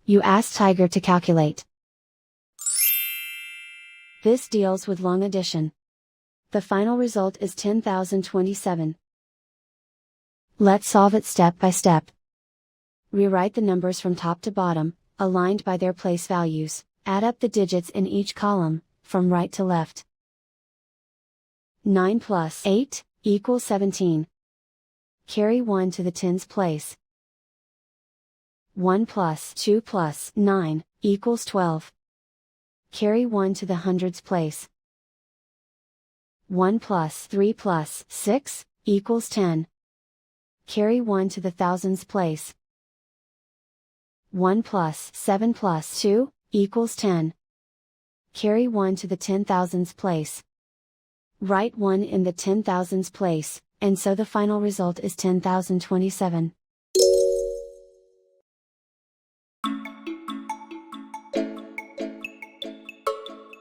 You ask Tiger to calculate. This deals with long addition. The final result is 10,027. Let's solve it step by step. Rewrite the numbers from top to bottom, aligned by their place values. Add up the digits in each column, from right to left. 9 plus 8 equals 17. Carry 1 to the tens place. 1 plus 2 plus 9 equals 12. Carry 1 to the hundreds place. 1 plus 3 plus 6 equals 10. Carry 1 to the thousands place. 1 plus 7 plus 2 equals 10. Carry 1 to the 10,000s place. Write 1 in the 10,000s place, and so the final result is 10,027.